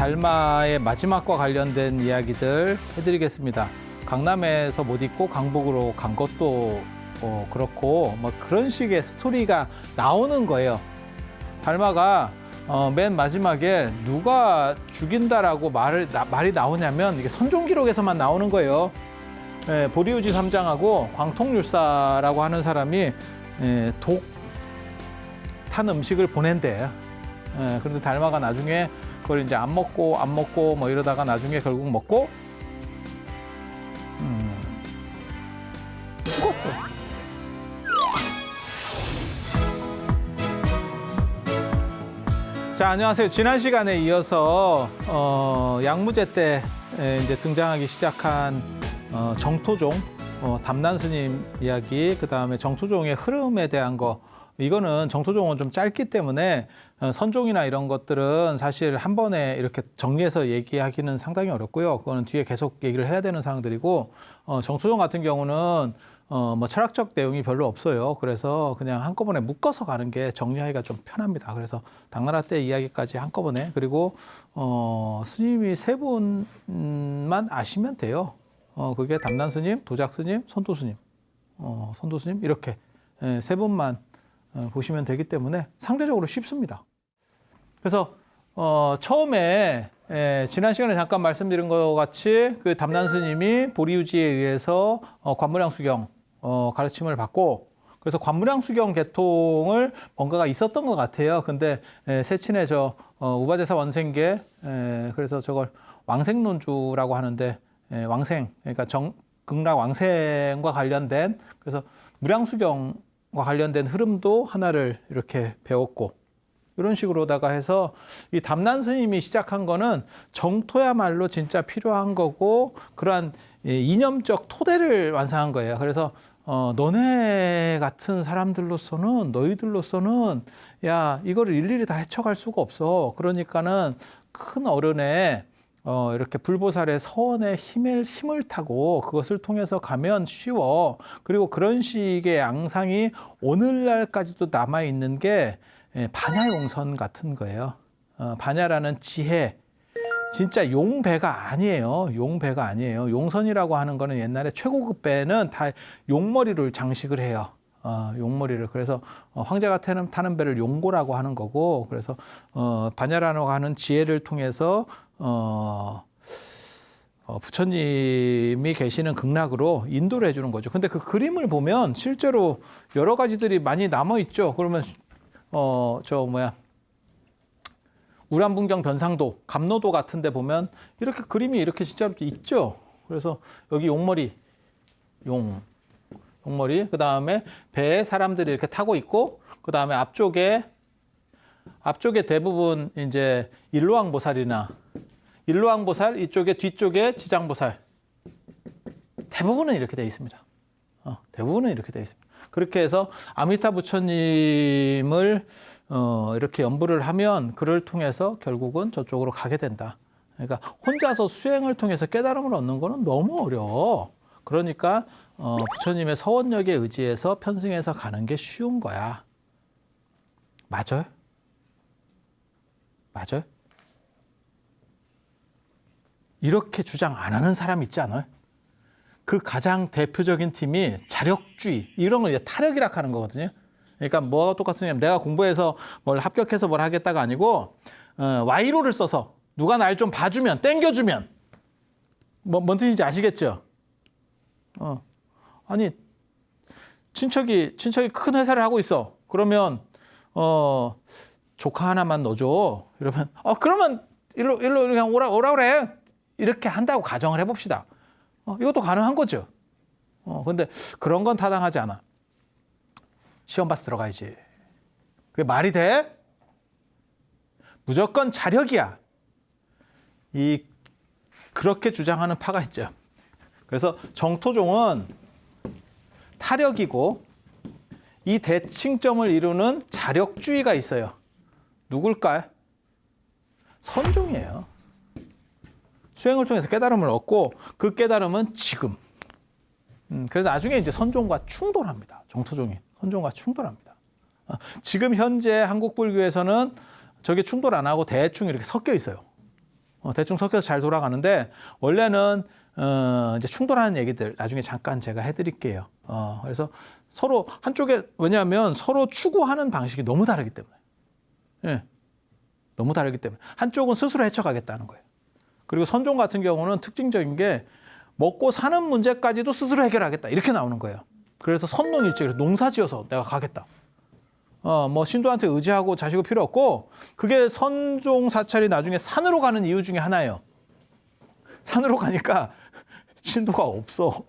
달마의 마지막과 관련된 이야기들 해드리겠습니다. 강남에서 못 있고 강북으로 간 것도 그렇고 뭐 그런 식의 스토리가 나오는 거예요. 달마가 맨 마지막에 누가 죽인다라고 말이 나오냐면 이게 선종기록에서만 나오는 거예요. 보리우지 3장하고 광통률사라고 하는 사람이 독 탄 음식을 보낸대요. 그런데 달마가 나중에 그걸 이제 안 먹고 뭐 이러다가 나중에 결국 먹고 죽었대. 자, 안녕하세요. 지난 시간에 이어서 양무제 때 이제 등장하기 시작한 정토종, 담난 스님 이야기, 그 다음에 정토종의 흐름에 대한 거. 이거는 정토종은 좀 짧기 때문에 선종이나 이런 것들은 사실 한 번에 이렇게 정리해서 얘기하기는 상당히 어렵고요. 그거는 뒤에 계속 얘기를 해야 되는 사항들이고, 정토종 같은 경우는 뭐 철학적 내용이 별로 없어요. 그래서 그냥 한꺼번에 묶어서 가는 게 정리하기가 좀 편합니다. 그래서 당나라 때 이야기까지 한꺼번에, 그리고 스님이 세 분만 아시면 돼요. 그게 담난 스님, 도작 스님, 선도 스님, 이렇게 세 분만 보시면 되기 때문에 상대적으로 쉽습니다. 그래서 처음에 지난 시간에 잠깐 말씀드린 것 같이 그 담난 스님이 보리유지에 의해서 관무량수경 가르침을 받고, 그래서 관무량수경 계통을 뭔가가 있었던 것 같아요. 근데 세친의 우바제사 원생계, 그래서 저걸 왕생론주라고 하는데, 왕생, 그러니까 극락 왕생과 관련된, 그래서 무량수경과 관련된 흐름도 하나를 이렇게 배웠고, 이런 식으로다가 해서 이 담난 스님이 시작한 거는 정토야말로 진짜 필요한 거고, 그러한 이념적 토대를 완성한 거예요. 그래서 너네 같은 사람들로서는, 너희들로서는 야, 이거를 일일이 다 헤쳐갈 수가 없어. 그러니까는 큰 어른의 이렇게 불보살의 서원의 힘을 타고 그것을 통해서 가면 쉬워. 그리고 그런 식의 양상이 오늘날까지도 남아있는 게 반야용선 같은 거예요. 반야라는 지혜, 진짜 용배가 아니에요. 용배가 아니에요. 용선이라고 하는 거는 옛날에 최고급 배는 다 용머리를 장식을 해요. 용머리를. 그래서 황제가 타는 배를 용고라고 하는 거고, 그래서 반야라고 하는 지혜를 통해서 부처님이 계시는 극락으로 인도를 해주는 거죠. 근데 그 그림을 보면 실제로 여러 가지들이 많이 남아 있죠. 그러면 우람분경 변상도, 감로도 같은 데 보면 이렇게 그림이 이렇게 진짜 있죠. 그래서 여기 용머리, 그 다음에 배에 사람들이 이렇게 타고 있고, 그 다음에 앞쪽에 대부분 이제 일로왕보살이나 일로왕보살, 이쪽에 뒤쪽에 지장보살, 대부분은 이렇게 되어 있습니다. 대부분은 이렇게 되어 있습니다. 그렇게 해서 아미타 부처님을 이렇게 연부를 하면 그를 통해서 결국은 저쪽으로 가게 된다. 그러니까 혼자서 수행을 통해서 깨달음을 얻는 거는 너무 어려워. 그러니까 부처님의 서원력에 의지해서 편승해서 가는 게 쉬운 거야. 맞아요? 맞아요? 이렇게 주장 안 하는 사람 있지 않아요? 그 가장 대표적인 팀이 자력주의, 이런 걸 타력이라 하는 거거든요. 그러니까 뭐가 똑같으냐면 내가 공부해서 뭘 합격해서 뭘 하겠다가 아니고 와이로를 써서 누가 날 좀 봐주면, 땡겨주면, 뭔 뜻인지 아시겠죠? 아니, 친척이 큰 회사를 하고 있어. 그러면 조카 하나만 넣어줘. 이러면 그러면 일로 그냥 오라 그래. 이렇게 한다고 가정을 해봅시다. 이것도 가능한 거죠. 근데 그런 건 타당하지 않아. 시험 봐서 들어가야지. 그게 말이 돼? 무조건 자력이야. 그렇게 주장하는 파가 있죠. 그래서 정토종은 타력이고, 이 대칭점을 이루는 자력주의가 있어요. 누굴까요? 선종이에요. 수행을 통해서 깨달음을 얻고, 그 깨달음은 지금. 그래서 나중에 이제 선종과 충돌합니다. 정토종이 선종과 충돌합니다. 지금 현재 한국 불교에서는 저게 충돌 안 하고 대충 이렇게 섞여 있어요. 대충 섞여서 잘 돌아가는데 원래는 이제 충돌하는 얘기들 나중에 잠깐 제가 해드릴게요. 그래서 서로 한쪽에 왜냐하면 서로 추구하는 방식이 너무 다르기 때문에, 예, 너무 다르기 때문에 한쪽은 스스로 헤쳐가겠다는 거예요. 그리고 선종 같은 경우는 특징적인 게 먹고 사는 문제까지도 스스로 해결하겠다 이렇게 나오는 거예요. 그래서 선농일체, 그래서 농사지어서 내가 가겠다. 뭐 신도한테 의지하고 자식이 필요 없고 그게 선종 사찰이 나중에 산으로 가는 이유 중에 하나예요. 산으로 가니까 신도가 없어.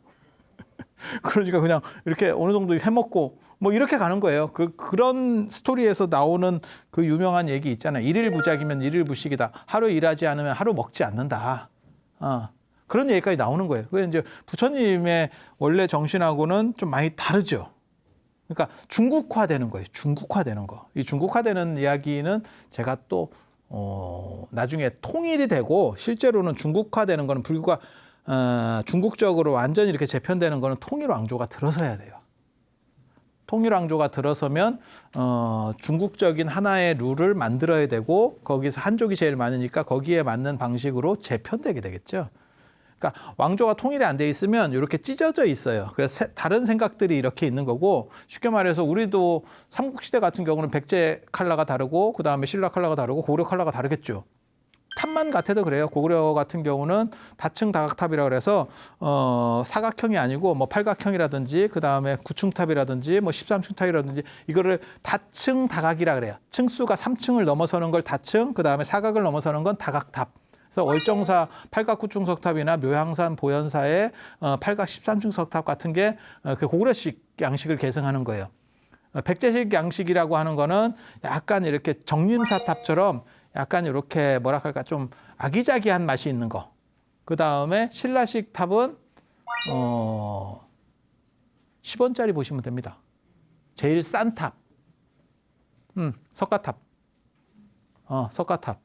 그러니까 그냥 이렇게 어느 정도 해먹고 뭐 이렇게 가는 거예요. 그런 스토리에서 나오는 그 유명한 얘기 있잖아요. 일일부작이면 일일부식이다. 하루 일하지 않으면 하루 먹지 않는다. 그런 얘기까지 나오는 거예요. 그게 이제 부처님의 원래 정신하고는 좀 많이 다르죠. 그러니까 중국화되는 거예요. 중국화되는 거. 이 중국화되는 이야기는 제가 또 나중에 통일이 되고 실제로는 중국화되는 거는 불교가 중국적으로 완전히 이렇게 재편되는 거는 통일왕조가 들어서야 돼요. 통일왕조가 들어서면 중국적인 하나의 룰을 만들어야 되고 거기서 한족이 제일 많으니까 거기에 맞는 방식으로 재편되게 되겠죠. 그러니까 왕조가 통일이 안 돼 있으면 이렇게 찢어져 있어요. 그래서 다른 생각들이 이렇게 있는 거고 쉽게 말해서 우리도 삼국시대 같은 경우는 백제 컬러가 다르고 그다음에 신라 컬러가 다르고 고구려 컬러가 다르겠죠. 탑만 같아도 그래요. 고구려 같은 경우는 다층 다각탑이라고 그래서 사각형이 아니고 뭐 팔각형이라든지 그다음에 구층탑이라든지 뭐 13층 탑이라든지 이거를 다층 다각이라 그래요. 층수가 3층을 넘어서는 걸 다층, 그다음에 사각을 넘어서는 건 다각탑. 그래서 월정사 팔각구층 석탑이나 묘향산 보현사의 팔각 13층 석탑 같은 게 그 고구려식 양식을 계승하는 거예요. 백제식 양식이라고 하는 거는 약간 이렇게 정림사탑처럼 약간 이렇게 뭐랄까 좀 아기자기한 맛이 있는 거. 그 다음에 신라식 탑은 10원짜리 보시면 됩니다. 제일 싼 탑. 석가탑. 석가탑.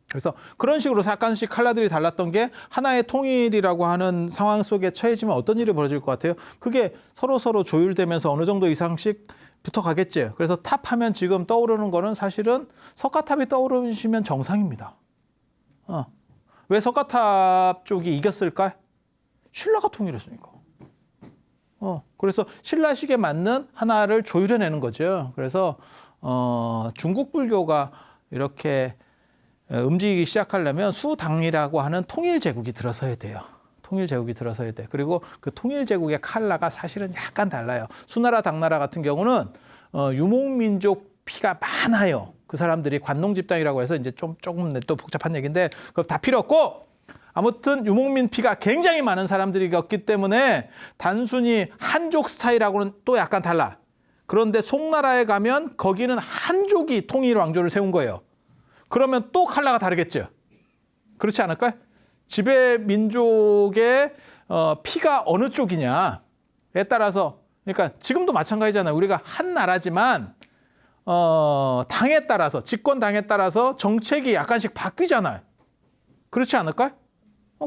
그래서 그런 식으로 약간씩 컬러들이 달랐던 게 하나의 통일이라고 하는 상황 속에 처해지면 어떤 일이 벌어질 것 같아요? 그게 서로 조율되면서 어느 정도 이상씩 붙어가겠죠. 그래서 탑하면 지금 떠오르는 거는 사실은 석가탑이 떠오르시면 정상입니다. 왜 석가탑 쪽이 이겼을까? 신라가 통일했으니까. 그래서 신라식에 맞는 하나를 조율해내는 거죠. 그래서 중국 불교가 이렇게 움직이기 시작하려면 수당이라고 하는 통일제국이 들어서야 돼요. 통일제국이 들어서야 돼. 그리고 그 통일제국의 컬러가 사실은 약간 달라요. 수나라, 당나라 같은 경우는 유목민족 피가 많아요. 그 사람들이 관농 집단이라고 해서 이제 조금 또 복잡한 얘기인데 그거 다 필요 없고 아무튼 유목민 피가 굉장히 많은 사람들이었기 때문에 단순히 한족 스타일하고는 또 약간 달라. 그런데 송나라에 가면 거기는 한족이 통일 왕조를 세운 거예요. 그러면 또 컬러가 다르겠죠. 그렇지 않을까요? 지배 민족의 피가 어느 쪽이냐에 따라서 그러니까 지금도 마찬가지잖아요. 우리가 한 나라지만 당에 따라서 집권당에 따라서 정책이 약간씩 바뀌잖아요. 그렇지 않을까요?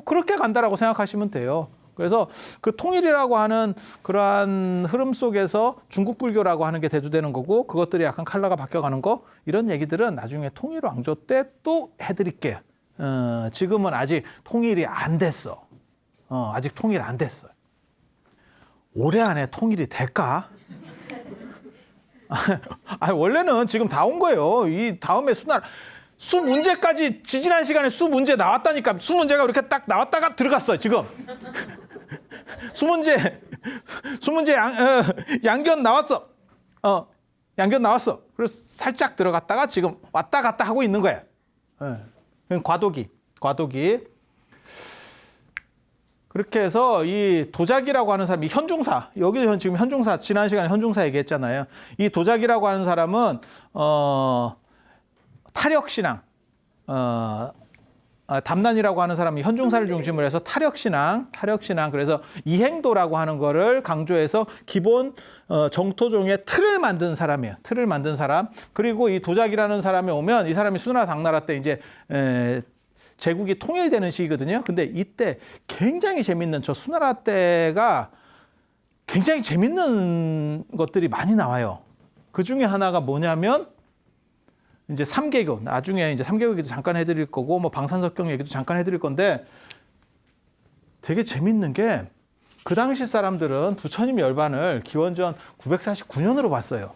그렇게 간다라고 생각하시면 돼요. 그래서 그 통일이라고 하는 그러한 흐름 속에서 중국 불교라고 하는 게 대두되는 거고 그것들이 약간 컬러가 바뀌어가는 거 이런 얘기들은 나중에 통일 왕조 때 또 해드릴게요. 지금은 아직 통일이 안 됐어. 아직 통일 안 됐어요. 올해 안에 통일이 될까? 원래는 지금 다 온 거예요. 이 다음에 수 문제까지 지지난 시간에 수 문제 나왔다니까. 수 문제가 이렇게 딱 나왔다가 들어갔어요. 지금 수 문제 양견 나왔어. 양견 나왔어. 그래서 살짝 들어갔다가 지금 왔다 갔다 하고 있는 거야. 과도기. 그렇게 해서 이 도자기라고 하는 사람이 현중사, 여기서 지금 현중사, 지난 시간에 현중사 얘기했잖아요. 이 도자기라고 하는 사람은 타력신앙, 담난이라고 하는 사람이 현중사를 중심으로 해서 타력신앙, 그래서 이행도라고 하는 거를 강조해서 기본 정토종의 틀을 만든 사람이에요. 틀을 만든 사람. 그리고 이 도자기라는 사람이 오면 이 사람이 수나라, 당나라 때 이제 제국이 통일되는 시기거든요. 근데 이때 굉장히 재밌는 저 수나라 때가 굉장히 재밌는 것들이 많이 나와요. 그 중에 하나가 뭐냐면 이제 3개교, 나중에 이제 3개교 얘기도 잠깐 해드릴 거고, 뭐 방산석경 얘기도 잠깐 해드릴 건데, 되게 재밌는 게, 그 당시 사람들은 부처님 열반을 기원전 949년으로 봤어요.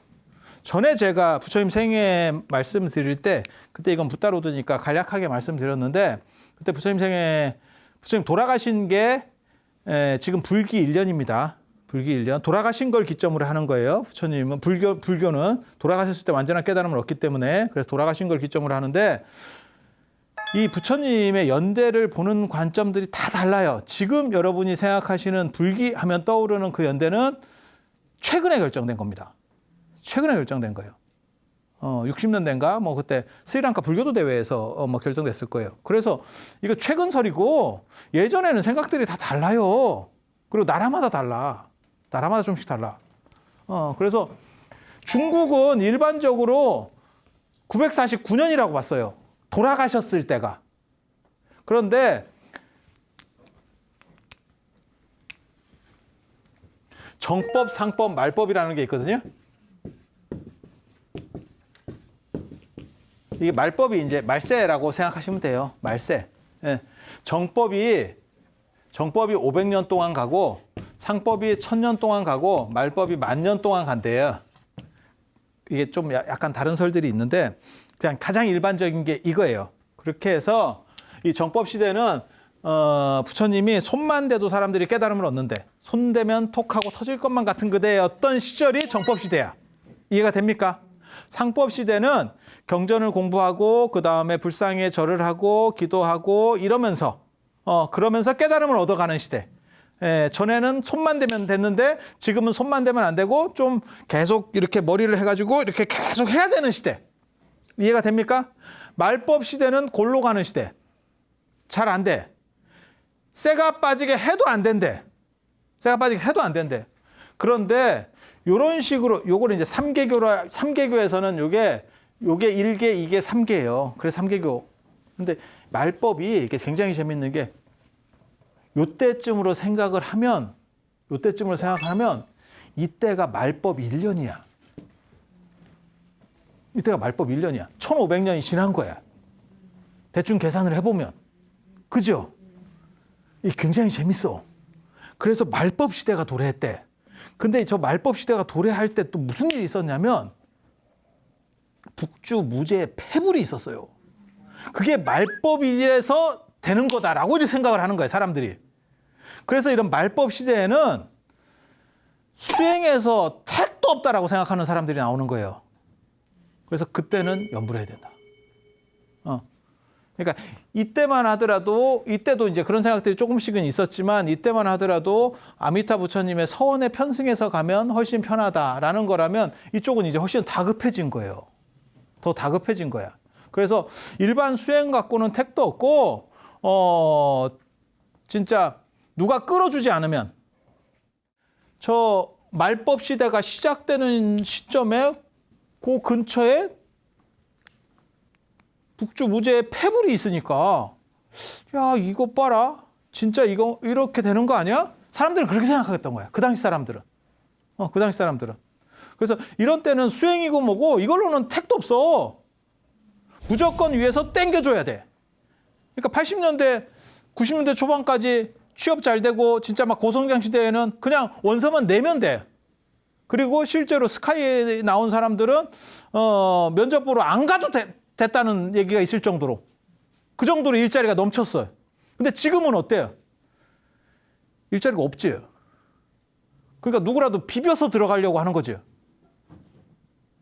전에 제가 부처님 생애 말씀드릴 때, 그때 이건 붓다로드니까 간략하게 말씀드렸는데, 그때 부처님 돌아가신 게 지금 불기 1년입니다. 불기 1년. 돌아가신 걸 기점으로 하는 거예요. 부처님은 불교는 돌아가셨을 때 완전한 깨달음을 얻기 때문에 그래서 돌아가신 걸 기점으로 하는데 이 부처님의 연대를 보는 관점들이 다 달라요. 지금 여러분이 생각하시는 불기 하면 떠오르는 그 연대는 최근에 결정된 겁니다. 최근에 결정된 거예요. 60년대인가 뭐 그때 스리랑카 불교도 대회에서 뭐 결정됐을 거예요. 그래서 이거 최근설이고 예전에는 생각들이 다 달라요. 그리고 나라마다 달라. 나라마다 좀씩 달라. 그래서 중국은 일반적으로 949년이라고 봤어요. 돌아가셨을 때가. 그런데 정법, 상법, 말법이라는 게 있거든요. 이게 말법이 이제 말세라고 생각하시면 돼요. 말세. 예. 정법이 500년 동안 가고 상법이 1000년 동안 가고 말법이 10,000년 동안 간대요. 이게 좀 약간 다른 설들이 있는데 그냥 가장 일반적인 게 이거예요. 그렇게 해서 이 정법 시대는 부처님이 손만 대도 사람들이 깨달음을 얻는데 손 대면 톡하고 터질 것만 같은 그대였던 시절이 정법 시대야. 이해가 됩니까? 상법 시대는 경전을 공부하고 그 다음에 불상에 절을 하고 기도하고 이러면서 그러면서 깨달음을 얻어가는 시대. 전에는 손만 대면 됐는데 지금은 손만 대면 안 되고 좀 계속 이렇게 머리를 해가지고 이렇게 계속 해야 되는 시대. 이해가 됩니까? 말법 시대는 골로 가는 시대. 잘 안 돼. 쇠가 빠지게 해도 안 된대. 쇠가 빠지게 해도 안 된대. 그런데 이런 식으로 요거는 이제 3개교에서는 요게 1개, 2개, 3개예요. 그래서 3개교. 근데 말법이 이게 굉장히 재밌는 게 요때쯤으로 생각을 하면 이때가 말법 1년이야. 이때가 말법 1년이야. 1500년이 지난 거야. 대충 계산을 해보면. 그죠? 이 굉장히 재밌어. 그래서 말법 시대가 도래했대. 근데 저 말법 시대가 도래할 때 또 무슨 일이 있었냐면 북주 무제 폐불이 있었어요. 그게 말법이래서 되는 거다라고 이렇게 생각을 하는 거예요, 사람들이. 그래서 이런 말법 시대에는 수행에서 택도 없다라고 생각하는 사람들이 나오는 거예요. 그래서 그때는 염불해야 된다. 그러니까 이때만 하더라도 이때도 이제 그런 생각들이 조금씩은 있었지만 이때만 하더라도 아미타 부처님의 서원에 편승해서 가면 훨씬 편하다라는 거라면 이쪽은 이제 훨씬 다급해진 거예요. 더 다급해진 거야. 그래서 일반 수행 갖고는 택도 없고 진짜 누가 끌어주지 않으면 저 말법 시대가 시작되는 시점에 그 근처에 북주 무제의 폐불이 있으니까 야 이거 봐라 진짜 이거 이렇게 되는 거 아니야? 사람들은 그렇게 생각했던 거야. 그 당시 사람들은. 그래서 이런 때는 수행이고 뭐고 이걸로는 택도 없어. 무조건 위에서 땡겨줘야 돼. 그러니까 80년대 90년대 초반까지 취업 잘 되고 진짜 막 고성장 시대에는 그냥 원서만 내면 돼. 그리고 실제로 스카이에 나온 사람들은 면접 보러 안 가도 됐다는 얘기가 있을 정도로 그 정도로 일자리가 넘쳤어요. 근데 지금은 어때요? 일자리가 없지. 그러니까 누구라도 비벼서 들어가려고 하는 거지.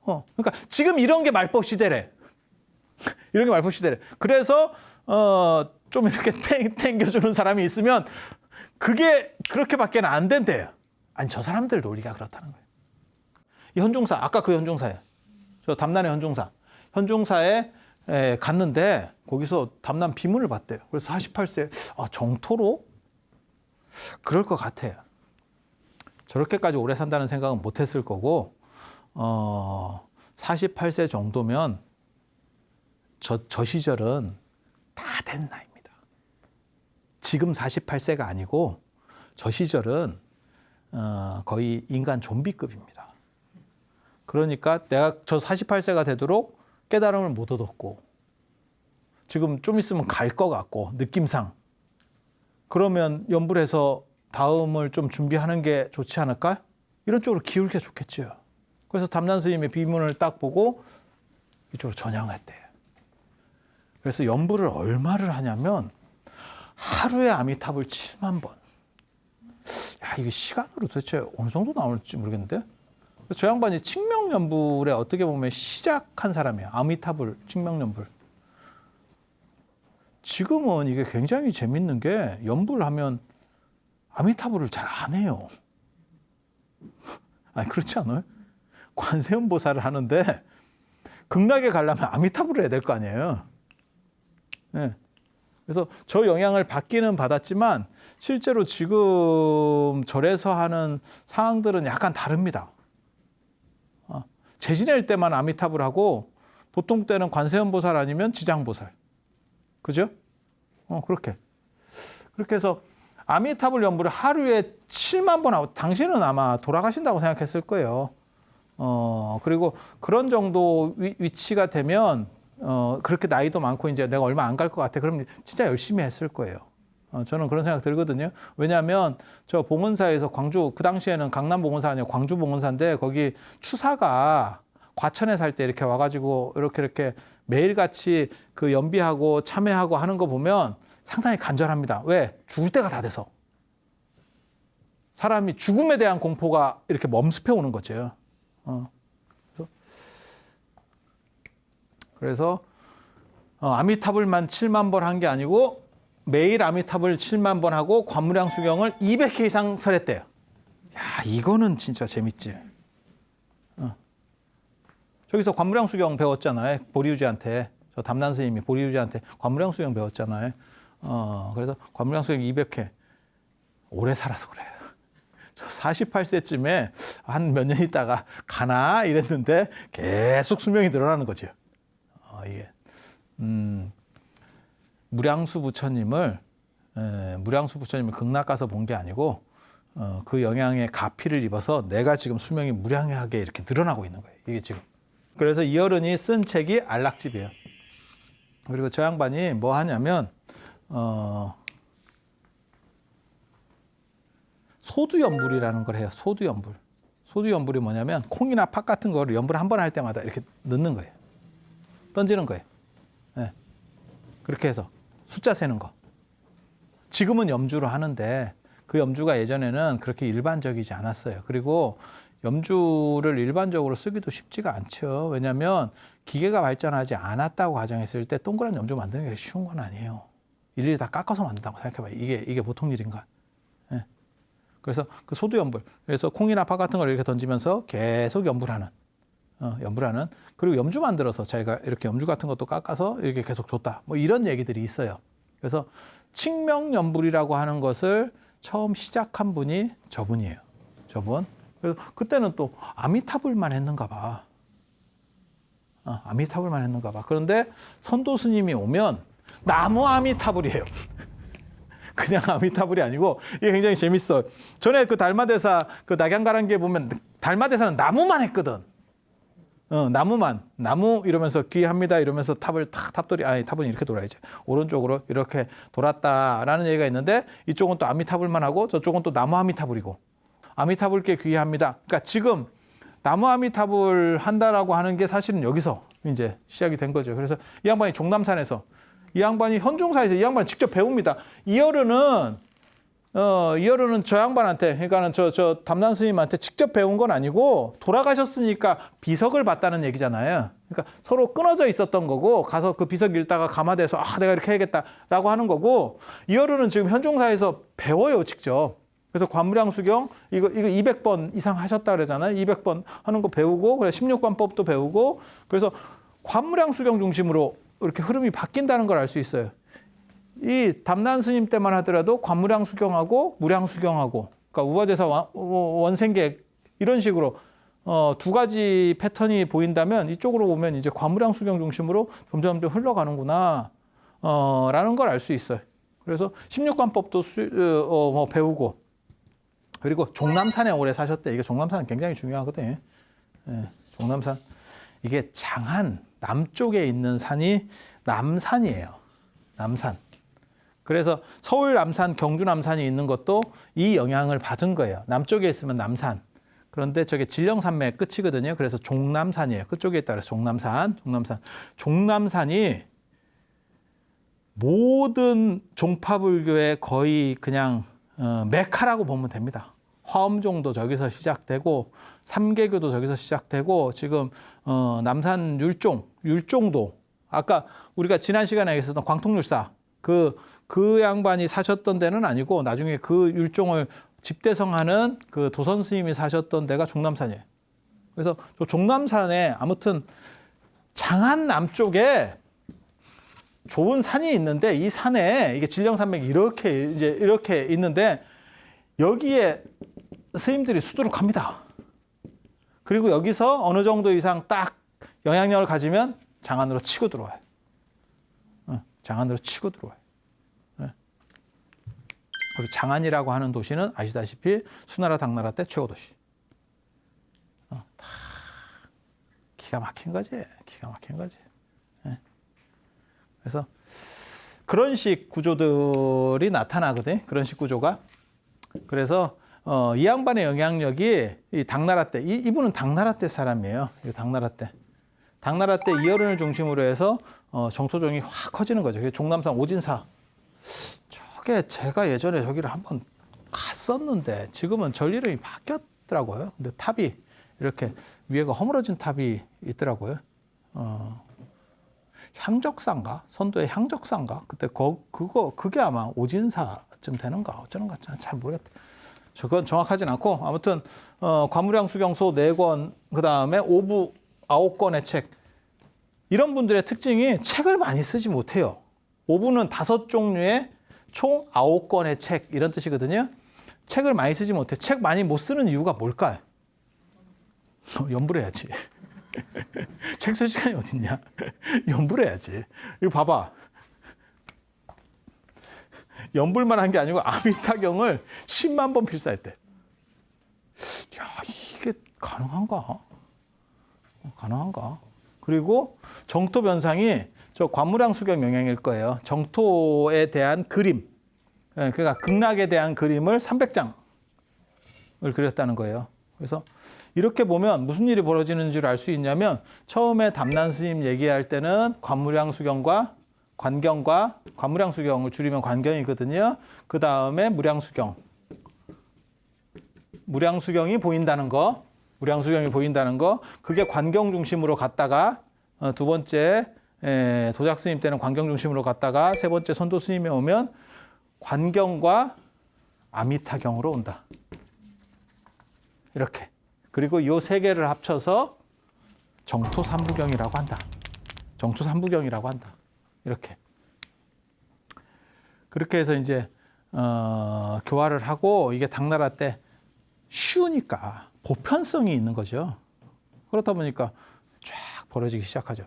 그러니까 지금 이런 게 말법 시대래. 이런 게 말법 시대래. 그래서 좀 이렇게 땡겨주는 사람이 있으면 그게 그렇게밖에는 안 된대요. 아니 저 사람들 논리가 그렇다는 거예요. 이 현중사 아까 그 현중사예요. 저 담난의 현중사에 갔는데 거기서 담난 비문을 봤대요. 그래서 48세 정토로 그럴 것 같아요. 저렇게까지 오래 산다는 생각은 못했을 거고 48세 정도면 저 시절은 다 된 나이입니다. 지금 48세가 아니고 저 시절은 거의 인간 좀비급입니다. 그러니까 내가 저 48세가 되도록 깨달음을 못 얻었고 지금 좀 있으면 갈 것 같고 느낌상 그러면 연불 해서 다음을 좀 준비하는 게 좋지 않을까? 이런 쪽으로 기울게 좋겠죠. 그래서 담난 스님의 비문을 딱 보고 이쪽으로 전향했대. 그래서 연불을 얼마를 하냐면 하루에 아미타불 7만 번. 야, 이게 시간으로 도대체 어느 정도 나올지 모르겠는데. 저 양반이 칙명연불에 어떻게 보면 시작한 사람이에요. 아미타불, 칙명연불. 지금은 이게 굉장히 재밌는 게 연불하면 아미타불을 잘 안 해요. 아니 그렇지 않아요? 관세음보살을 하는데 극락에 가려면 아미타불을 해야 될 거 아니에요. 네. 그래서 저 영향을 받기는 받았지만 실제로 지금 절에서 하는 상황들은 약간 다릅니다. 재지낼 때만 아미타불 하고 보통 때는 관세음보살 아니면 지장보살. 그죠? 그렇게 해서 아미타불 연불을 하루에 7만 번 하고 당신은 아마 돌아가신다고 생각했을 거예요. 그리고 그런 정도 위치가 되면 그렇게 나이도 많고 이제 내가 얼마 안 갈 것 같아. 그럼 진짜 열심히 했을 거예요. 저는 그런 생각 들거든요. 왜냐하면 저 봉은사에서 광주 그 당시에는 강남 봉은사 아니고 광주 봉은사인데 거기 추사가 과천에 살 때 이렇게 와가지고 이렇게 매일같이 그 연비하고 참회하고 하는 거 보면 상당히 간절합니다. 왜? 죽을 때가 다 돼서. 사람이 죽음에 대한 공포가 이렇게 멈습해 오는 거죠. 그래서 아미타불만 7만 번 한 게 아니고 매일 아미타불 7만 번 하고 관무량 수경을 200회 이상 설했대요. 야, 이거는 진짜 재밌지. 저기서 관무량 수경 배웠잖아요. 보리유지한테. 저 담난 스님이 보리유지한테 관무량 수경 배웠잖아요. 그래서 관무량 수경 200회. 오래 살아서 그래요. 저 48세쯤에 한 몇 년 있다가 가나 이랬는데 계속 수명이 늘어나는 거죠. 이게 무량수 부처님을 극락 가서 본 게 아니고 그 영향에 가피를 입어서 내가 지금 수명이 무량하게 이렇게 늘어나고 있는 거예요. 이게 지금. 그래서 이 어른이 쓴 책이 안락집이에요. 그리고 저 양반이 뭐 하냐면 소두연불이라는 걸 해요. 소두연불. 소두연불이 뭐냐면 콩이나 팥 같은 거를 연불 한 번 할 때마다 이렇게 넣는 거예요. 던지는 거예요. 네. 그렇게 해서 숫자 세는 거. 지금은 염주로 하는데 그 염주가 예전에는 그렇게 일반적이지 않았어요. 그리고 염주를 일반적으로 쓰기도 쉽지가 않죠. 왜냐하면 기계가 발전하지 않았다고 가정했을 때 동그란 염주 만드는 게 쉬운 건 아니에요. 일일이 다 깎아서 만든다고 생각해봐요. 이게 보통 일인가. 네. 그래서 그 소두연불. 그래서 콩이나 팥 같은 걸 이렇게 던지면서 계속 연불하는. 그리고 염주 만들어서 자기가 이렇게 염주 같은 것도 깎아서 이렇게 계속 줬다. 뭐 이런 얘기들이 있어요. 그래서 칙명연불이라고 하는 것을 처음 시작한 분이 저분이에요. 저분. 그래서 그때는 또 아미타불만 했는가 봐. 아미타불만 했는가 봐. 그런데 선도 스님이 오면 나무 아미타불이에요. 그냥 아미타불이 아니고 이게 굉장히 재밌어요. 전에 그 달마대사 그 낙양가랑기에 보면 달마대사는 나무만 했거든. 나무 이러면서 귀합니다 이러면서 탑은 이렇게 돌아야지. 오른쪽으로 이렇게 돌았다라는 얘기가 있는데 이쪽은 또 아미타불만 하고 저쪽은 또 나무 아미타불이고 아미타불께 귀합니다. 그러니까 지금 나무 아미타불 한다라고 하는 게 사실은 여기서 이제 시작이 된 거죠. 그래서 이 양반이 종남산에서 이 양반이 현중사에서 이 양반이 직접 배웁니다. 이 어른은 저 양반한테, 그러니까는 저 담난 스님한테 직접 배운 건 아니고 돌아가셨으니까 비석을 받다는 얘기잖아요. 그러니까 서로 끊어져 있었던 거고 가서 그 비석 읽다가 감화돼서 내가 이렇게 해야겠다라고 하는 거고 이 어른은 지금 현중사에서 배워요, 직접. 그래서 관무량 수경 이거 200번 이상 하셨다 그러잖아요. 200번 하는 거 배우고 그래서 16관법도 배우고 그래서 관무량 수경 중심으로 이렇게 흐름이 바뀐다는 걸 알 수 있어요. 이 담난 스님 때만 하더라도 관무량 수경하고 무량 수경하고 그러니까 우화제사 원생객 이런 식으로 두 가지 패턴이 보인다면 이쪽으로 오면 이제 관무량 수경 중심으로 점점 흘러가는구나 라는 걸 알 수 있어요. 그래서 16관법도 배우고 그리고 종남산에 오래 사셨대. 이게 종남산은 굉장히 중요하거든요. 종남산 이게 장한 남쪽에 있는 산이 남산이에요. 남산. 그래서 서울 남산, 경주 남산이 있는 것도 이 영향을 받은 거예요. 남쪽에 있으면 남산. 그런데 저게 진령산맥 끝이거든요. 그래서 종남산이에요. 끝쪽에 있다 그래서 종남산. 종남산이 모든 종파불교의 거의 그냥 메카라고 보면 됩니다. 화엄종도 저기서 시작되고 삼계교도 저기서 시작되고 지금 남산 율종도 아까 우리가 지난 시간에 있었던 광통률사 그 양반이 사셨던 데는 아니고 나중에 그 율종을 집대성하는 그 도선 스님이 사셨던 데가 종남산이에요. 그래서 저 종남산에 아무튼 장안 남쪽에 좋은 산이 있는데 이 산에 이게 진령산맥이 이렇게 있는데 여기에 스님들이 수두룩합니다. 그리고 여기서 어느 정도 이상 딱 영향력을 가지면 장안으로 치고 들어와요. 장안으로 치고 들어와요. 그리고 장안이라고 하는 도시는 아시다시피 수나라 당나라 때 최고 도시. 다 기가 막힌 거지. 그래서 그런 식 구조들이 나타나거든. 그런 식 구조가. 그래서 이 양반의 영향력이 이 당나라 때 이분은 당나라 때 사람이에요. 당나라 때 이어른을 중심으로 해서 정토종이 확 커지는 거죠. 종남산 오진사. 저게 제가 예전에 저기를 한번 갔었는데 지금은 절 이름이 바뀌었더라고요. 근데 탑이 이렇게 위에가 허물어진 탑이 있더라고요. 향적산가? 선도의 향적산가? 그때 그게 아마 오진사쯤 되는가 어쩌는가 잘 모르겠다. 그건 정확하진 않고 아무튼 관무량수경소 4권 그다음에 오부 9권의 책 이런 분들의 특징이 책을 많이 쓰지 못해요. 오부는 5종류의 총 9권의 책 이런 뜻이거든요. 책을 많이 쓰지 못해. 책 많이 못 쓰는 이유가 뭘까요? 연불 해야지. 책 쓸 시간이 어딨냐? 연불 해야지. 이거 봐봐. 연불만 한 게 아니고 아미타경을 10만 번 필사했대. 야, 이게 가능한가? 그리고 정토 변상이 저 관무량수경 영향일 거예요. 정토에 대한 그림. 그러니까 극락에 대한 그림을 300장을 그렸다는 거예요. 그래서 이렇게 보면 무슨 일이 벌어지는 줄 알 수 있냐면 처음에 담난 스님 얘기할 때는 관무량수경과 관경과 관무량수경을 줄이면 관경이거든요. 그 다음에 무량수경이 보인다는 거. 그게 관경 중심으로 갔다가 두 번째 도작 스님 때는 관경 중심으로 갔다가 세 번째 선도 스님이 오면 관경과 아미타경으로 온다. 이렇게. 그리고 이 세 개를 합쳐서 정토삼부경이라고 한다. 이렇게. 그렇게 해서 이제 교화를 하고 이게 당나라 때 쉬우니까 보편성이 있는 거죠. 그렇다 보니까 쫙 벌어지기 시작하죠.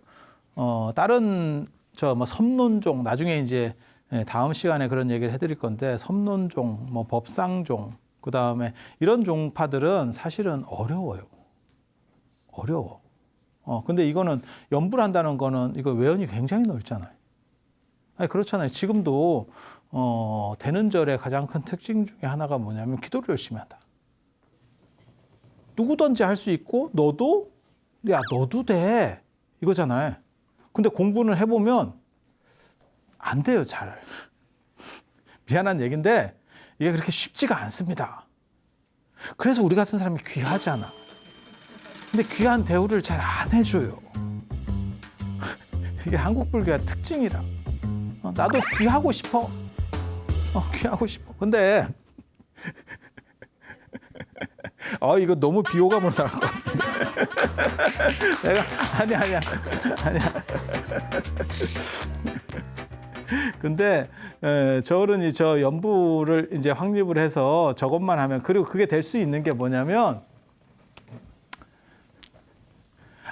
다른 섬론종 나중에 이제 다음 시간에 그런 얘기를 해드릴 건데 섬론종, 법상종 그 다음에 이런 종파들은 사실은 어려워요. 근데 이거는 연불한다는 거는 이거 외연이 굉장히 넓잖아요. 아니 그렇잖아요. 지금도 되는 절의 가장 큰 특징 중에 하나가 뭐냐면 기도를 열심히 한다. 누구든지 할 수 있고 너도 돼 이거잖아요. 근데 공부는 해보면 안 돼요, 잘. 미안한 얘기인데 이게 그렇게 쉽지가 않습니다. 그래서 우리 같은 사람이 귀하잖아. 근데 귀한 대우를 잘 안 해줘요. 이게 한국 불교의 특징이라. 나도 귀하고 싶어. 근데 이거 너무 비호감으로 나갈 것 같은데. 내가 아니야. 근데 저 어른이 저 연부를 이제 확립을 해서 저것만 하면 그리고 그게 될 수 있는 게 뭐냐면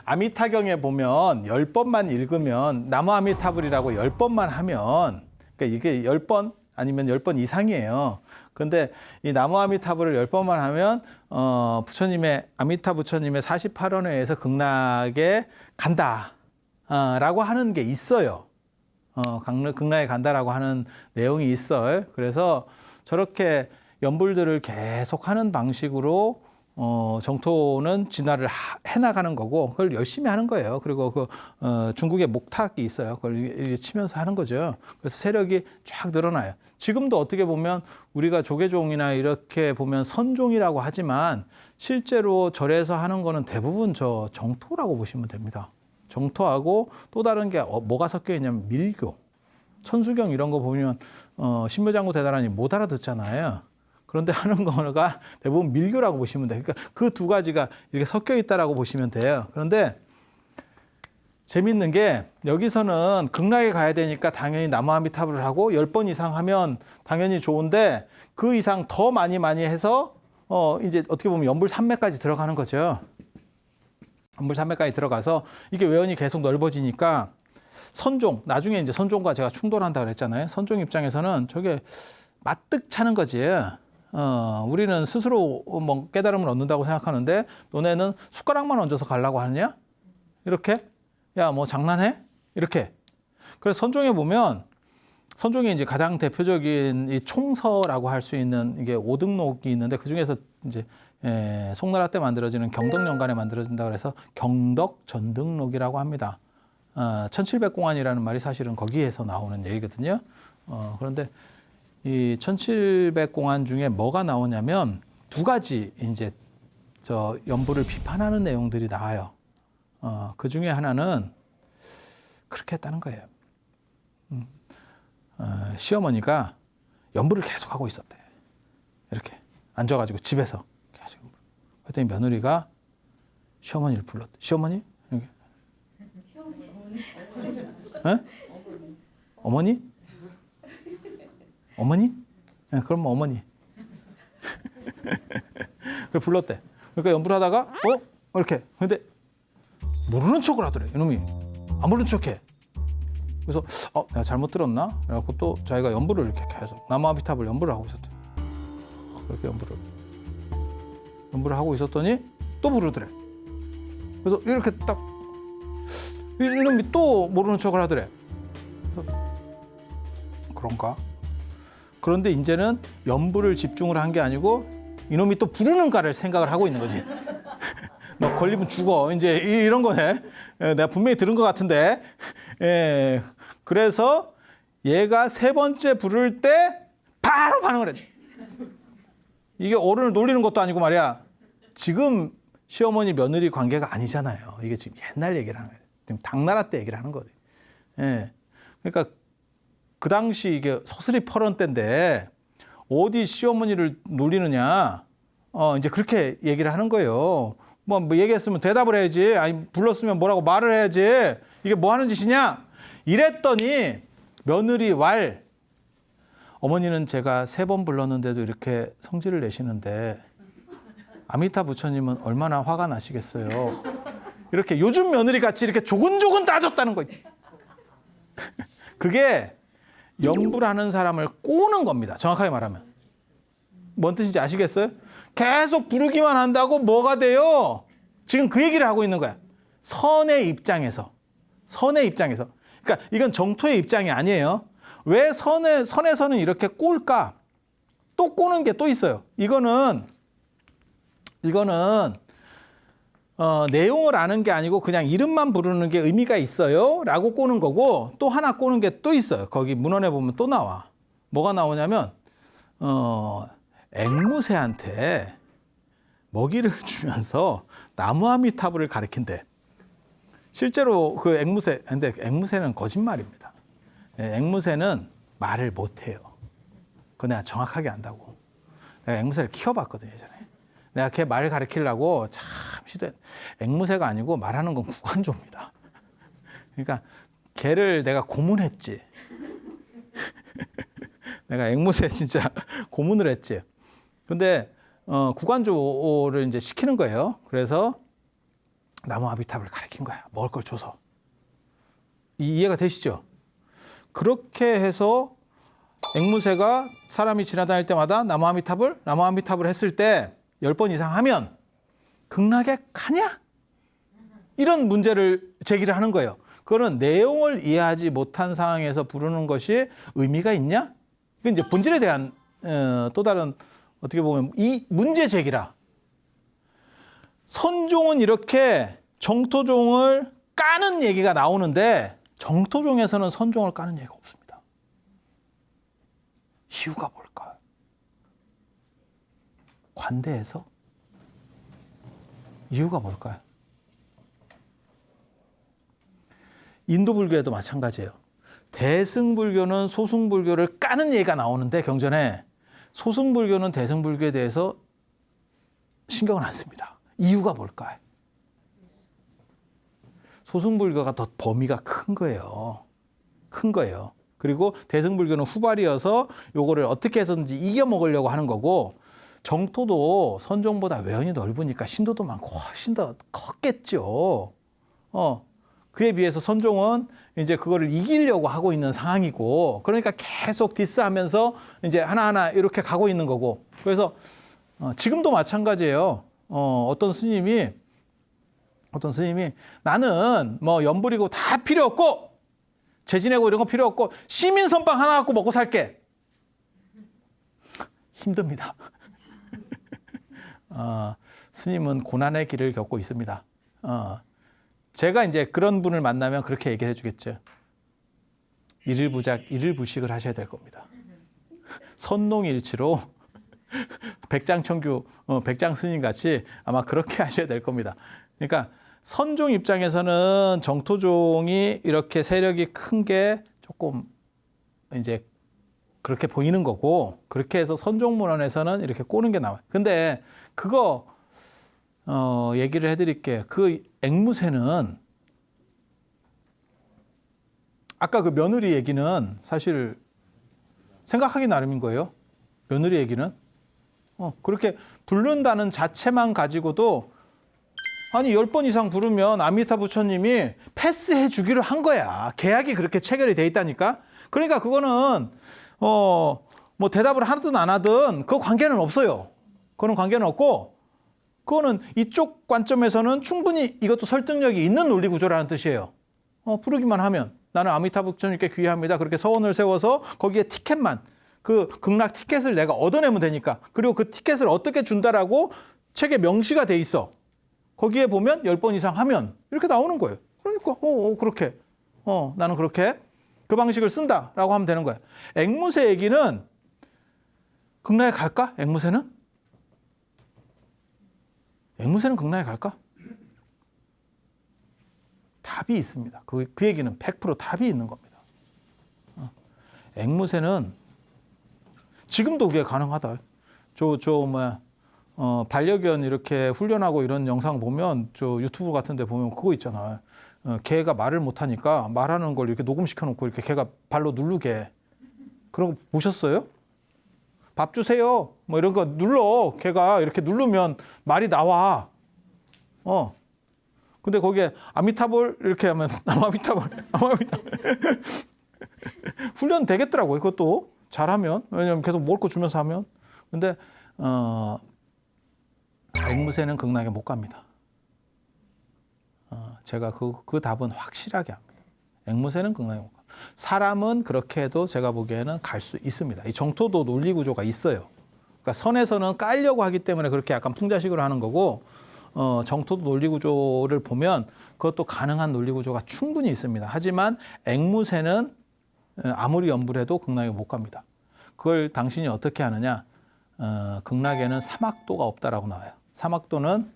아미타경에 보면 10번만 읽으면 나무 아미타불이라고 10번만 하면 그러니까 이게 10번 아니면 10번 이상이에요. 근데 이 나무 아미타불을 10번만 하면 부처님의 아미타 부처님의 48원회에서 극락에 간다. 라고 하는 게 있어요. 극락에 간다라고 하는 내용이 있어요. 그래서 저렇게 연불들을 계속 하는 방식으로 정토는 진화를 해나가는 거고 그걸 열심히 하는 거예요. 그리고 중국의 목탁이 있어요. 그걸 이렇게 치면서 하는 거죠. 그래서 세력이 쫙 늘어나요. 지금도 어떻게 보면 우리가 조계종이나 이렇게 보면 선종이라고 하지만 실제로 절에서 하는 거는 대부분 저 정토라고 보시면 됩니다. 정토하고 또 다른 게 뭐가 섞여 있냐면 밀교, 천수경 이런 거 보면 신묘장구 대단하니 못 알아듣잖아요. 그런데 하는 거가 대부분 밀교라고 보시면 돼요. 그러니까 그 두 가지가 이렇게 섞여 있다라고 보시면 돼요. 그런데 재밌는 게 여기서는 극락에 가야 되니까 당연히 나무아미타불을 하고 10번 이상 하면 당연히 좋은데 그 이상 더 많이 해서 이제 어떻게 보면 연불 3매까지 들어가는 거죠. 연불 3매까지 들어가서 이게 외연이 계속 넓어지니까 선종, 나중에 이제 선종과 제가 충돌한다 그랬잖아요. 선종 입장에서는 저게 마뜩 차는 거지. 우리는 스스로 뭐 깨달음을 얻는다고 생각하는데 너네는 숟가락만 얹어서 가려고 하느냐? 이렇게? 야, 뭐 장난해? 이렇게. 그래서 선종에 보면 선종에 이제 가장 대표적인 이 총서라고 할 수 있는 이게 5등록이 있는데 그 중에서 이제 송나라 때 만들어지는 경덕년간에 만들어진다 그래서 경덕전등록이라고 합니다. 1700공안이라는 말이 사실은 거기에서 나오는 얘기거든요. 그런데 이 1700공안 중에 뭐가 나오냐면 두 가지 이제 저 연불을 비판하는 내용들이 나와요. 그 중에 하나는 그렇게 했다는 거예요. 시어머니가 연불을 계속 하고 있었대. 이렇게 앉아가지고 집에서 계속. 그랬더니 며느리가 시어머니를 불렀대. 시어머니? 여기. 에? 어머니? 어머니? 네, 그럼 어머니. 그래 불렀대. 그러니까 연불하다가 이렇게. 근데 모르는 척을 하더래. 이놈이 안 모르는 척해. 그래서 내가 잘못 들었나? 그래갖고 또 자기가 연불을 이렇게 계속 나무아미타불 연불을 하고 있었대. 그렇게 연불을 하고 있었더니 또 부르더래. 그래서 이렇게 딱 이놈이 또 모르는 척을 하더래. 그래서 그런가? 그런데 이제는 연불을 집중을 한 게 아니고 이놈이 또 부르는가를 생각을 하고 있는 거지. 너 걸리면 죽어. 이제 이런 거네. 내가 분명히 들은 것 같은데. 그래서 얘가 세 번째 부를 때 바로 반응을 했대. 이게 어른을 놀리는 것도 아니고 말이야. 지금 시어머니 며느리 관계가 아니잖아요. 이게 지금 옛날 얘기를 하는 거예요. 지금 당나라 때 얘기를 하는 거예요. 그러니까 그 당시 이게 서슬이 퍼런 때인데 어디 시어머니를 놀리느냐. 이제 그렇게 얘기를 하는 거예요. 뭐 얘기했으면 대답을 해야지. 아니 불렀으면 뭐라고 말을 해야지. 이게 뭐 하는 짓이냐? 이랬더니 며느리 왈 어머니는 제가 3번 불렀는데도 이렇게 성질을 내시는데 아미타 부처님은 얼마나 화가 나시겠어요. 이렇게 요즘 며느리 같이 이렇게 조근조근 따졌다는 거예요. 그게 연불하는 사람을 꼬는 겁니다. 정확하게 말하면. 뭔 뜻인지 아시겠어요? 계속 부르기만 한다고 뭐가 돼요? 지금 그 얘기를 하고 있는 거야. 선의 입장에서. 그러니까 이건 정토의 입장이 아니에요. 왜 선에서는 이렇게 꼴까? 또 꼬는 게 또 있어요. 이거는 내용을 아는 게 아니고 그냥 이름만 부르는 게 의미가 있어요. 라고 꼬는 거고 또 하나 꼬는 게 또 있어요. 거기 문헌에 보면 또 나와. 뭐가 나오냐면 앵무새한테 먹이를 주면서 나무아미타불을 가리킨대. 실제로 그 앵무새, 근데 앵무새는 거짓말입니다. 앵무새는 말을 못해요. 그거 내가 정확하게 안다고. 내가 앵무새를 키워봤거든 예전에. 내가 걔 말을 가르치려고 참 시도했. 앵무새가 아니고 말하는 건 구간조입니다. 그러니까 걔를 내가 고문했지. 내가 앵무새 진짜 고문을 했지. 근데 구간조를 이제 시키는 거예요. 그래서 나무아미타불을 가르친 거야. 먹을 걸 줘서. 이해가 되시죠? 그렇게 해서 앵무새가 사람이 지나다닐 때마다 나무아미타불 했을 때 10번 이상 하면 극락에 가냐? 이런 문제를 제기를 하는 거예요. 그거는 내용을 이해하지 못한 상황에서 부르는 것이 의미가 있냐? 이건 이제 본질에 대한 또 다른 어떻게 보면 이 문제 제기라. 선종은 이렇게 정토종을 까는 얘기가 나오는데 정토종에서는 선종을 까는 얘기가 없습니다. 이유가 뭘까요? 관대해서? 이유가 뭘까요? 인도 불교에도 마찬가지예요. 대승불교는 소승불교를 까는 얘기가 나오는데 경전에 소승불교는 대승불교에 대해서 신경을 안 씁니다. 이유가 뭘까요? 소승불교가 더 범위가 큰 거예요. 큰 거예요. 그리고 대승불교는 후발이어서 요거를 어떻게 해서든지 이겨먹으려고 하는 거고 정토도 선종보다 외연이 넓으니까 신도도 많고 훨씬 더 컸겠죠. 그에 비해서 선종은 이제 그거를 이기려고 하고 있는 상황이고 그러니까 계속 디스하면서 이제 하나하나 이렇게 가고 있는 거고 그래서 지금도 마찬가지예요. 어떤 스님이 나는 뭐 연불이고 다 필요 없고 재지내고 이런 거 필요 없고 시민 선빵 하나 갖고 먹고 살게. 힘듭니다. 스님은 고난의 길을 겪고 있습니다. 제가 이제 그런 분을 만나면 그렇게 얘기를 해주겠죠. 일일부작, 일일부식을 하셔야 될 겁니다. 선농일치로 백장청규, 백장스님 같이 아마 그렇게 하셔야 될 겁니다. 그러니까 선종 입장에서는 정토종이 이렇게 세력이 큰 게 조금 이제 그렇게 보이는 거고 그렇게 해서 선종문헌에서는 이렇게 꼬는 게 나와요. 근데 그거 얘기를 해드릴게요. 그 앵무새는 아까 그 며느리 얘기는 사실 생각하기 나름인 거예요. 며느리 얘기는 그렇게 부른다는 자체만 가지고도 아니 10번 이상 부르면 아미타 부처님이 패스해 주기로 한 거야. 계약이 그렇게 체결이 돼 있다니까. 그러니까 그거는 뭐 대답을 하든 안 하든 그 관계는 없어요. 그런 관계는 없고 그거는 이쪽 관점에서는 충분히 이것도 설득력이 있는 논리 구조라는 뜻이에요. 부르기만 하면 나는 아미타 부처님께 귀의합니다. 그렇게 서원을 세워서 거기에 티켓만 그 극락 티켓을 내가 얻어내면 되니까 그리고 그 티켓을 어떻게 준다라고 책에 명시가 돼 있어. 거기에 보면 10번 이상 하면 이렇게 나오는 거예요. 그러니까 그렇게 나는 그렇게 그 방식을 쓴다라고 하면 되는 거예요. 앵무새 얘기는 극락에 갈까? 앵무새는 극락에 갈까? 답이 있습니다. 그 얘기는 100% 답이 있는 겁니다. 앵무새는 지금도 그게 가능하다. 반려견 이렇게 훈련하고 이런 영상 보면 유튜브 같은 데 보면 그거 있잖아요. 개가 말을 못하니까 말하는 걸 이렇게 녹음시켜 놓고 이렇게 개가 발로 누르게. 그런 거 보셨어요? 밥 주세요. 뭐 이런 거 눌러. 개가 이렇게 누르면 말이 나와. 근데 거기에 아미타볼 이렇게 하면 아미타볼. 훈련 되겠더라고요. 그것도 잘하면. 왜냐면 계속 먹을 거 주면서 하면. 근데 앵무새는 극락에 못 갑니다. 제가 그 답은 확실하게 합니다. 앵무새는 극락에 못 갑니다. 사람은 그렇게 해도 제가 보기에는 갈 수 있습니다. 이 정토도 논리 구조가 있어요. 그러니까 선에서는 깔려고 하기 때문에 그렇게 약간 풍자식으로 하는 거고 정토도 논리 구조를 보면 그것도 가능한 논리 구조가 충분히 있습니다. 하지만 앵무새는 아무리 연불해도 극락에 못 갑니다. 그걸 당신이 어떻게 하느냐? 극락에는 사막도가 없다라고 나와요. 사막도는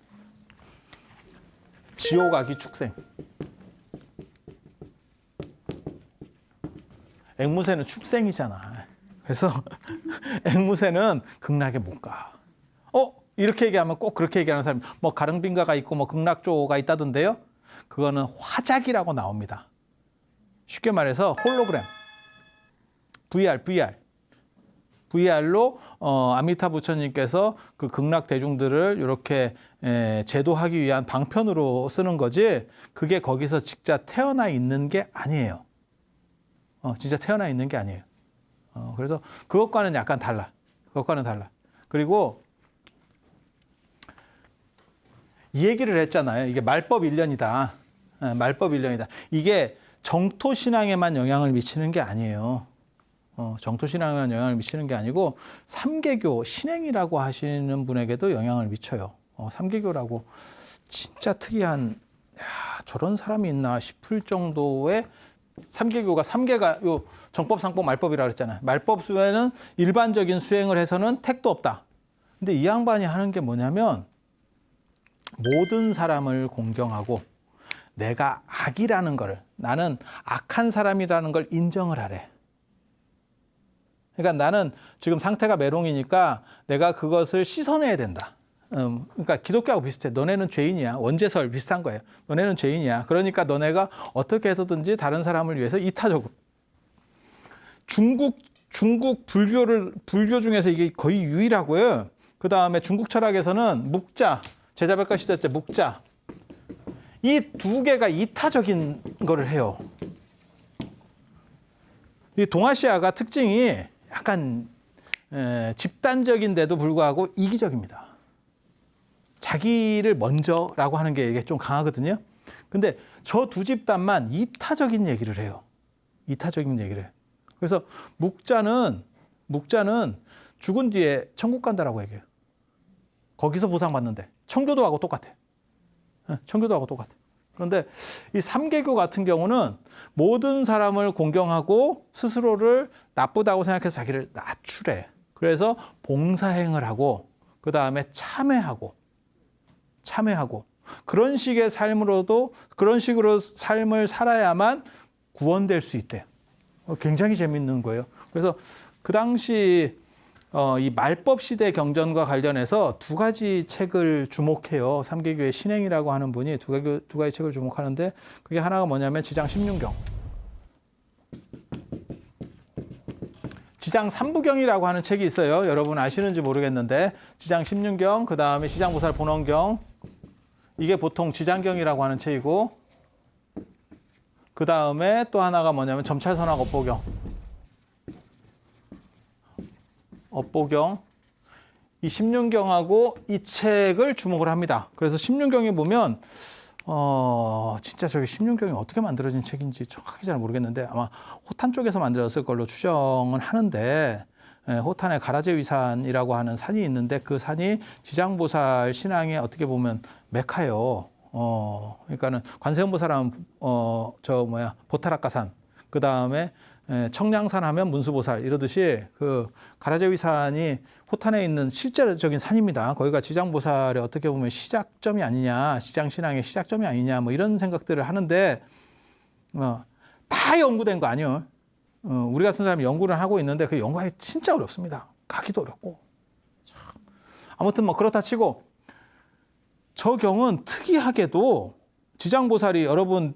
지옥아기 축생. 앵무새는 축생이잖아. 그래서 앵무새는 극락에 못 가. 이렇게 얘기하면 꼭 그렇게 얘기하는 사람이 뭐 가릉빈가가 있고 뭐 극락조가 있다던데요. 그거는 화작이라고 나옵니다. 쉽게 말해서 홀로그램. VR로 아미타 부처님께서 그 극락 대중들을 이렇게 제도하기 위한 방편으로 쓰는 거지 그게 거기서 직접 태어나 있는 게 아니에요. 진짜 태어나 있는 게 아니에요. 그래서 그것과는 약간 달라. 그리고 이 얘기를 했잖아요. 이게 말법 1년이다. 이게 정토 신앙에만 영향을 미치는 게 아니에요. 정토 신앙에만 영향을 미치는 게 아니고 삼개교 신행이라고 하시는 분에게도 영향을 미쳐요. 삼개교라고 진짜 특이한 저런 사람이 있나 싶을 정도의 삼개교가 3개가 요 정법, 상법, 말법이라고 그랬잖아요. 말법 수에는 일반적인 수행을 해서는 택도 없다. 근데 이 양반이 하는 게 뭐냐면 모든 사람을 공경하고 내가 악이라는 거를, 나는 악한 사람이라는 걸 인정을 하래. 그러니까 나는 지금 상태가 메롱이니까 내가 그것을 씻어내야 된다. 그러니까 기독교하고 비슷해. 너네는 죄인이야. 원죄설 비슷한 거예요. 너네는 죄인이야. 그러니까 너네가 어떻게 해서든지 다른 사람을 위해서 이타적으로. 중국 불교 중에서 이게 거의 유일하고요. 그 다음에 중국 철학에서는 묵자, 제자백과 시대때 묵자. 이 두 개가 이타적인 거를 해요. 이 동아시아가 특징이 약간 집단적인데도 불구하고 이기적입니다. 자기를 먼저라고 하는 게 이게 좀 강하거든요. 근데 저 두 집단만 이타적인 얘기를 해요. 이타적인 얘기를 해요. 그래서 묵자는 죽은 뒤에 천국 간다라고 얘기해요. 거기서 보상받는데. 청교도하고 똑같아. 청교도하고 똑같아. 그런데 이 삼개교 같은 경우는 모든 사람을 공경하고 스스로를 나쁘다고 생각해서 자기를 낮추래. 그래서 봉사행을 하고 그 다음에 참회하고 그런 식의 삶으로도 그런 식으로 삶을 살아야만 구원될 수 있대. 굉장히 재밌는 거예요. 그래서 그 당시 이 말법 시대 경전과 관련해서 두 가지 책을 주목해요. 삼개교의 신행이라고 하는 분이 두 가지 책을 주목하는데 그게 하나가 뭐냐면 지장 16경. 지장 3부경이라고 하는 책이 있어요. 여러분 아시는지 모르겠는데 지장 16경, 그 다음에 시장보살 본원경, 이게 보통 지장경이라고 하는 책이고 그 다음에 또 하나가 뭐냐면 점찰선학 업보경. 이 16경하고 이 책을 주목을 합니다. 그래서 16경에 보면 진짜 저기 16경이 어떻게 만들어진 책인지 정확하게 잘 모르겠는데 아마 호탄 쪽에서 만들었을 걸로 추정은 하는데 호탄에 가라제 위산이라고 하는 산이 있는데 그 산이 지장보살 신앙의 어떻게 보면 메카예요. 그러니까는 관세음보살하면 보타락가산, 그 다음에 청량산 하면 문수보살 이러듯이 그 가라제 위산이 호탄에 있는 실제적인 산입니다. 거기가 지장보살의 어떻게 보면 시작점이 아니냐, 지장신앙의 시작점이 아니냐, 뭐 이런 생각들을 하는데 다 연구된 거 아니에요. 우리 같은 사람이 연구를 하고 있는데 그 연구하기 진짜 어렵습니다. 가기도 어렵고. 참. 아무튼 뭐 그렇다 치고 저 경은 특이하게도 지장보살이 여러분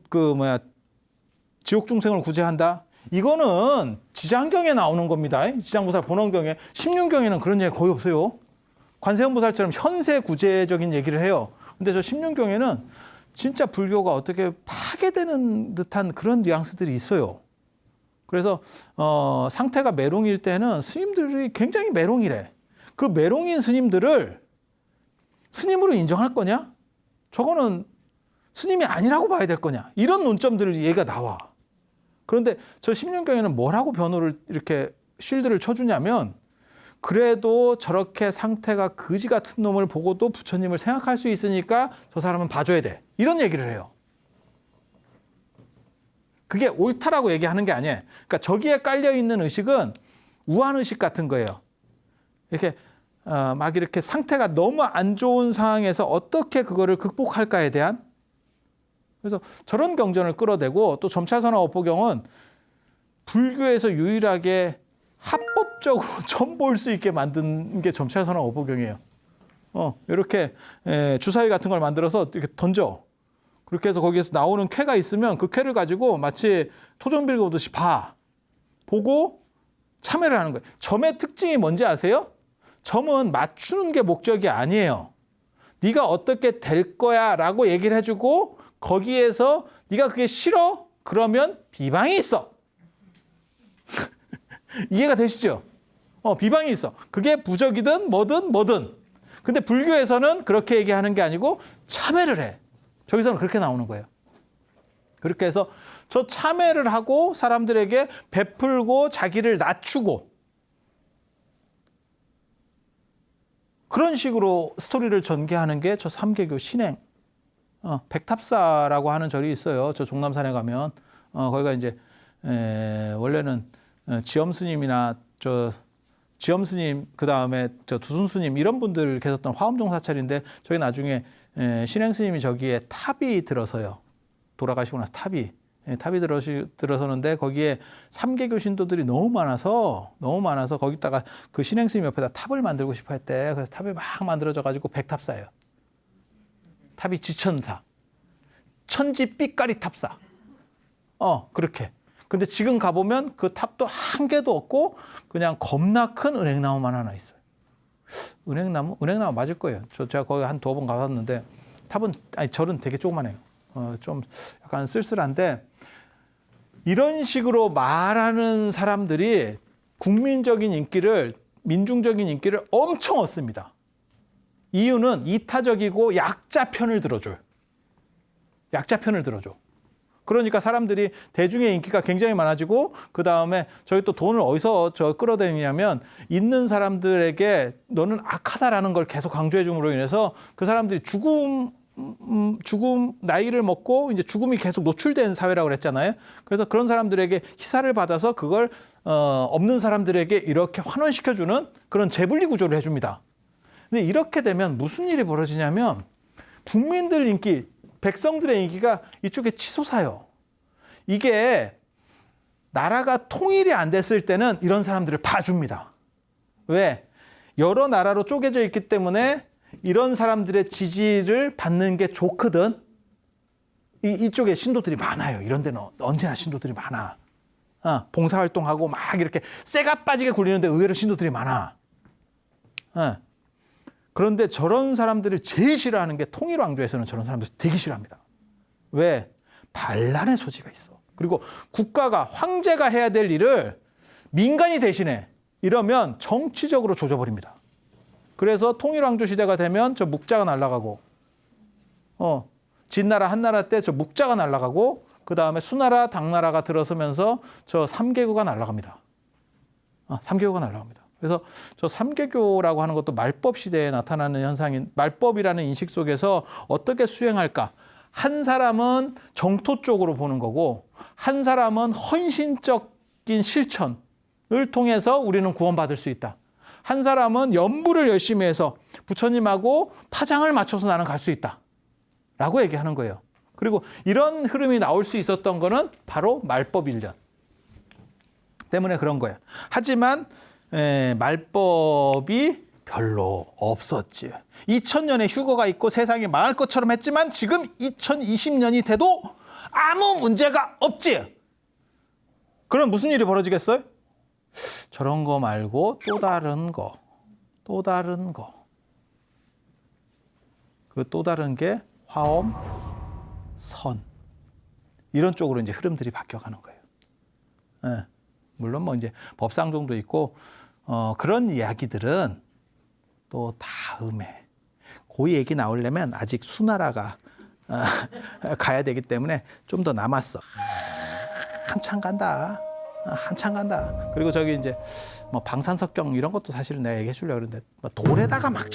지옥 중생을 구제한다. 이거는 지장경에 나오는 겁니다. 지장보살 본원경에. 16경에는 그런 얘기 거의 없어요. 관세음보살처럼 현세 구제적인 얘기를 해요. 근데 저 16경에는 진짜 불교가 어떻게 파괴되는 듯한 그런 뉘앙스들이 있어요. 그래서 상태가 메롱일 때는 스님들이 굉장히 메롱이래. 그 메롱인 스님들을 스님으로 인정할 거냐? 저거는 스님이 아니라고 봐야 될 거냐? 이런 논점들 얘기가 나와. 그런데 저 16경에는 뭐라고 변호를 이렇게 쉴드를 쳐주냐면 그래도 저렇게 상태가 그지 같은 놈을 보고도 부처님을 생각할 수 있으니까 저 사람은 봐줘야 돼. 이런 얘기를 해요. 그게 옳다라고 얘기하는 게 아니에요. 그러니까 저기에 깔려있는 의식은 우한의식 같은 거예요. 이렇게 막 이렇게 상태가 너무 안 좋은 상황에서 어떻게 그거를 극복할까에 대한, 그래서 저런 경전을 끌어대고 또 점찰선학 업보경은 불교에서 유일하게 합법적으로 점 볼 수 있게 만든 게 점찰선학 업보경이에요. 이렇게 주사위 같은 걸 만들어서 이렇게 던져. 그렇게 해서 거기에서 나오는 쾌가 있으면 그 쾌를 가지고 마치 토종빌 보듯이 보고 참여를 하는 거예요. 점의 특징이 뭔지 아세요? 점은 맞추는 게 목적이 아니에요. 네가 어떻게 될 거야 라고 얘기를 해주고 거기에서 네가 그게 싫어? 그러면 비방이 있어. 이해가 되시죠? 비방이 있어. 그게 부적이든 뭐든. 근데 불교에서는 그렇게 얘기하는 게 아니고 참회를 해. 저기서는 그렇게 나오는 거예요. 그렇게 해서 저 참회를 하고 사람들에게 베풀고 자기를 낮추고 그런 식으로 스토리를 전개하는 게 저 삼개교 신행. 백탑사라고 하는 절이 있어요. 저 종남산에 가면 거기가 이제 원래는 지엄 스님이나 저 지엄 스님 그다음에 저 두순 스님 이런 분들 계셨던 화엄종 사찰인데 저기 나중에 신행 스님이 저기에 탑이 들어서요. 돌아가시고 나서 탑이 들어서는데 거기에 삼개교 신도들이 너무 많아서 거기다가 그 신행 스님 옆에다 탑을 만들고 싶어 했대. 그래서 탑이 막 만들어져 가지고 백탑사예요. 탑이 지천사, 천지 삐까리 탑사. 그렇게. 근데 지금 가보면 그 탑도 한 개도 없고 그냥 겁나 큰 은행나무만 하나 있어요. 은행나무 맞을 거예요. 제가 거기 한 2번 가봤는데 탑은, 절은 되게 조그만해요. 좀 약간 쓸쓸한데 이런 식으로 말하는 사람들이 국민적인 인기를, 민중적인 인기를 엄청 얻습니다. 이유는 이타적이고 약자 편을 들어줘요. 약자 편을 들어줘. 그러니까 사람들이 대중의 인기가 굉장히 많아지고 그 다음에 저희 또 돈을 어디서 끌어들이냐면 있는 사람들에게 너는 악하다라는 걸 계속 강조해 줌으로 인해서 그 사람들이 죽음 나이를 먹고 이제 죽음이 계속 노출된 사회라고 그랬잖아요. 그래서 그런 사람들에게 희사를 받아서 그걸 없는 사람들에게 이렇게 환원시켜주는 그런 재분리 구조를 해줍니다. 근데 이렇게 되면 무슨 일이 벌어지냐면 국민들 인기, 백성들의 인기가 이쪽에 치솟아요. 이게 나라가 통일이 안 됐을 때는 이런 사람들을 봐줍니다. 왜? 여러 나라로 쪼개져 있기 때문에 이런 사람들의 지지를 받는 게 좋거든. 이쪽에 신도들이 많아요. 이런 데는 언제나 신도들이 많아. 봉사활동하고 막 이렇게 쇠가 빠지게 굴리는데 의외로 신도들이 많아. 그런데 저런 사람들을 제일 싫어하는 게 통일왕조에서는 저런 사람들 되게 싫어합니다. 왜? 반란의 소지가 있어. 그리고 국가가, 황제가 해야 될 일을 민간이 대신해. 이러면 정치적으로 조져버립니다. 그래서 통일왕조 시대가 되면 저 묵자가 날아가고, 진나라, 한나라 때 저 묵자가 날아가고, 그 다음에 수나라, 당나라가 들어서면서 저 삼개교가 날아갑니다. 삼개교가 날아갑니다. 그래서 저 삼개교라고 하는 것도 말법 시대에 나타나는 현상인, 말법이라는 인식 속에서 어떻게 수행할까? 한 사람은 정토 쪽으로 보는 거고, 한 사람은 헌신적인 실천을 통해서 우리는 구원받을 수 있다. 한 사람은 연부를 열심히 해서 부처님하고 파장을 맞춰서 나는 갈 수 있다. 라고 얘기하는 거예요. 그리고 이런 흐름이 나올 수 있었던 거는 바로 말법 1년 때문에 그런 거예요. 하지만 말법이 별로 없었지. 2000년에 휴거가 있고 세상이 망할 것처럼 했지만 지금 2020년이 돼도 아무 문제가 없지. 그럼 무슨 일이 벌어지겠어요? 저런 거 말고 또 다른 거. 그 또 다른 게 화엄, 선. 이런 쪽으로 이제 흐름들이 바뀌어가는 거예요. 물론 뭐 이제 법상종도 있고 그런 이야기들은 또 다음에 그 얘기 나오려면 아직 수나라가 가야 되기 때문에 좀 더 남았어. 한참 간다. 그리고 저기 이제 뭐 방산석경 이런 것도 사실은 내가 얘기해 주려고 그러는데 돌에다가 막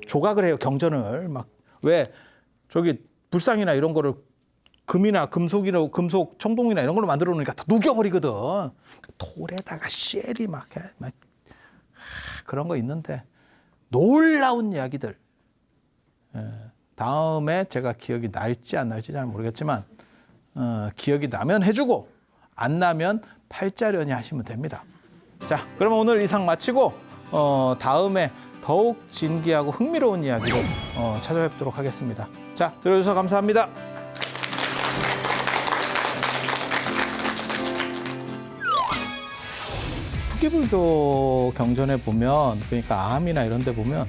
조각을 해요. 경전을 막. 왜? 저기 불상이나 이런 거를 금이나 금속이나 금속 청동이나 이런 걸로 만들어 놓으니까 다 녹여버리거든. 돌에다가 쉘이 막 그런 거 있는데 놀라운 이야기들. 다음에 제가 기억이 날지 안 날지 잘 모르겠지만 기억이 나면 해주고 안 나면 팔자련이 하시면 됩니다. 자, 그러면 오늘 이상 마치고 다음에 더욱 진기하고 흥미로운 이야기로 찾아뵙도록 하겠습니다. 자, 들어주셔서 감사합니다. 후기불교 경전에 보면, 그러니까 아함이나 이런 데 보면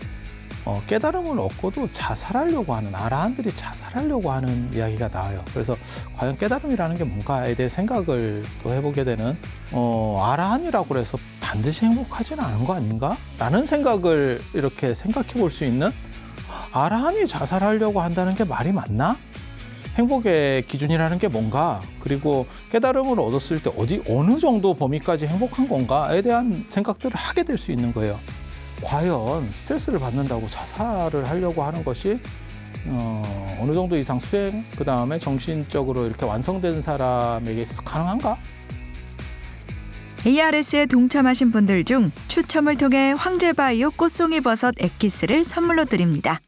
깨달음을 얻고도 자살하려고 하는, 아라한들이 자살하려고 하는 이야기가 나와요. 그래서 과연 깨달음이라는 게 뭔가에 대해 생각을 또 해보게 되는, 아라한이라고 해서 반드시 행복하지는 않은 거 아닌가? 라는 생각을 이렇게 생각해 볼 수 있는, 아라한이 자살하려고 한다는 게 말이 맞나? 행복의 기준이라는 게 뭔가, 그리고 깨달음을 얻었을 때 어느 정도 범위까지 행복한 건가에 대한 생각들을 하게 될 수 있는 거예요. 과연 스트레스를 받는다고 자살을 하려고 하는 것이 어느 정도 이상 수행, 그다음에 정신적으로 이렇게 완성된 사람에게 있어서 가능한가? ARS에 동참하신 분들 중 추첨을 통해 황제바이오 꽃송이버섯 액기스를 선물로 드립니다.